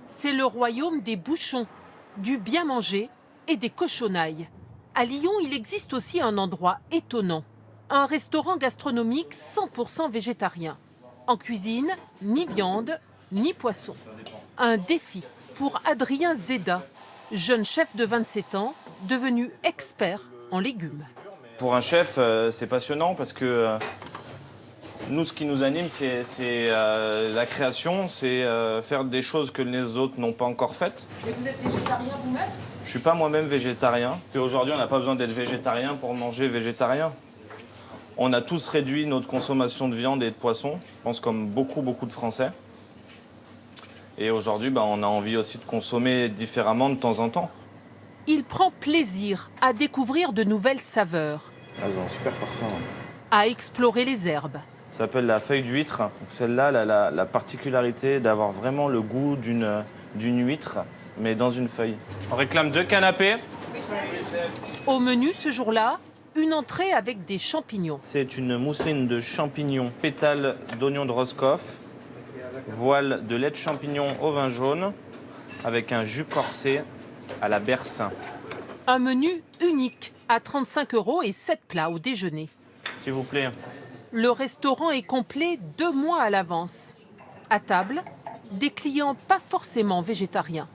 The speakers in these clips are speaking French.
C'est le royaume des bouchons, du bien manger et des cochonailles. À Lyon, il existe aussi un endroit étonnant. Un restaurant gastronomique 100% végétarien. En cuisine, ni viande, ni poisson. Un défi pour Adrien Zeda, jeune chef de 27 ans, devenu expert en légumes. Pour un chef, c'est passionnant parce que nous, ce qui nous anime, c'est la création, c'est faire des choses que les autres n'ont pas encore faites. Et vous êtes végétarien vous-même ? Je suis pas moi-même végétarien. Et aujourd'hui, on n'a pas besoin d'être végétarien pour manger végétarien. On a tous réduit notre consommation de viande et de poisson, je pense comme beaucoup de Français. Et aujourd'hui, on a envie aussi de consommer différemment de temps en temps. Il prend plaisir à découvrir de nouvelles saveurs. Elles ont un super parfum. À explorer les herbes. Ça s'appelle la feuille d'huître. Celle-là, la particularité d'avoir vraiment le goût d'une huître, mais dans une feuille. On réclame 2 canapés. Au menu ce jour-là, une entrée avec des champignons. C'est une mousseline de champignons, pétales d'oignon de Roscoff, voile de lait de champignon au vin jaune, avec un jus corsé à la bersin. Un menu unique à 35 € et 7 plats au déjeuner. S'il vous plaît. Le restaurant est complet 2 mois à l'avance. À table, des clients pas forcément végétariens.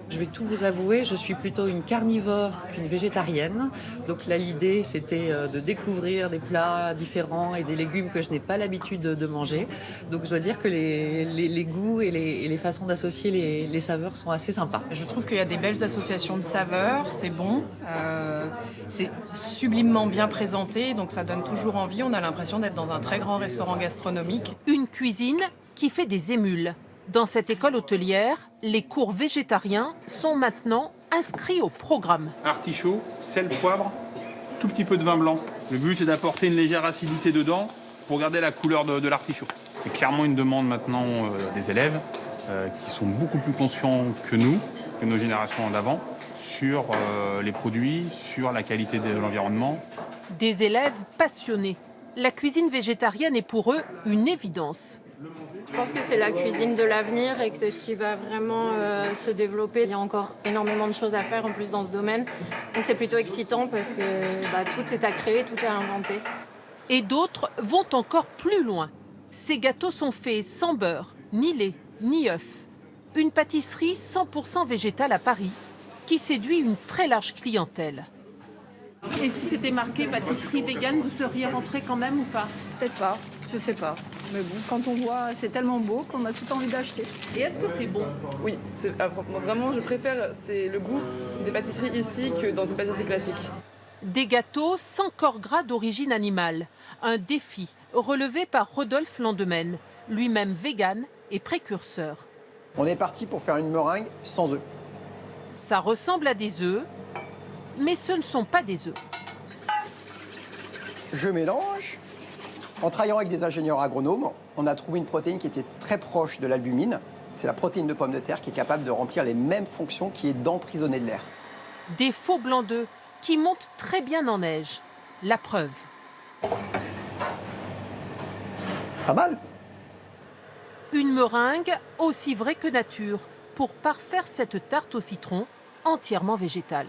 Je vais tout vous avouer, je suis plutôt une carnivore qu'une végétarienne. Donc là, l'idée, c'était de découvrir des plats différents et des légumes que je n'ai pas l'habitude de manger. Donc je dois dire que les goûts et les façons d'associer les saveurs sont assez sympas. Je trouve qu'il y a des belles associations de saveurs, c'est bon, c'est sublimement bien présenté, donc ça donne toujours envie. On a l'impression d'être dans un très grand restaurant gastronomique. Une cuisine qui fait des émules. Dans cette école hôtelière, les cours végétariens sont maintenant inscrits au programme. Artichaut, sel, poivre, tout petit peu de vin blanc. Le but, c'est d'apporter une légère acidité dedans pour garder la couleur de l'artichaut. C'est clairement une demande maintenant des élèves qui sont beaucoup plus conscients que nous, que nos générations d'avant, sur les produits, sur la qualité de l'environnement. Des élèves passionnés. La cuisine végétarienne est pour eux une évidence. Je pense que c'est la cuisine de l'avenir et que c'est ce qui va vraiment se développer. Il y a encore énormément de choses à faire en plus dans ce domaine. Donc c'est plutôt excitant parce que tout est à créer, tout est à inventer. Et d'autres vont encore plus loin. Ces gâteaux sont faits sans beurre, ni lait, ni œufs. Une pâtisserie 100% végétale à Paris qui séduit une très large clientèle. Et si c'était marqué pâtisserie végane, vous seriez rentré quand même ou pas? Peut-être pas, je sais pas. Mais bon, quand on voit, c'est tellement beau qu'on a tout envie d'acheter. Et est-ce que c'est bon? Oui, moi, vraiment, je préfère le goût des pâtisseries ici que dans une pâtisserie classique. Des gâteaux sans corps gras d'origine animale. Un défi relevé par Rodolphe Landemaine, lui-même végane et précurseur. On est parti pour faire une meringue sans œufs. Ça ressemble à des œufs, mais ce ne sont pas des œufs. Je mélange. En travaillant avec des ingénieurs agronomes, on a trouvé une protéine qui était très proche de l'albumine. C'est la protéine de pomme de terre qui est capable de remplir les mêmes fonctions, qui est d'emprisonner de l'air. Des faux blancs d'œufs qui montent très bien en neige. La preuve. Pas mal. Une meringue aussi vraie que nature pour parfaire cette tarte au citron entièrement végétale.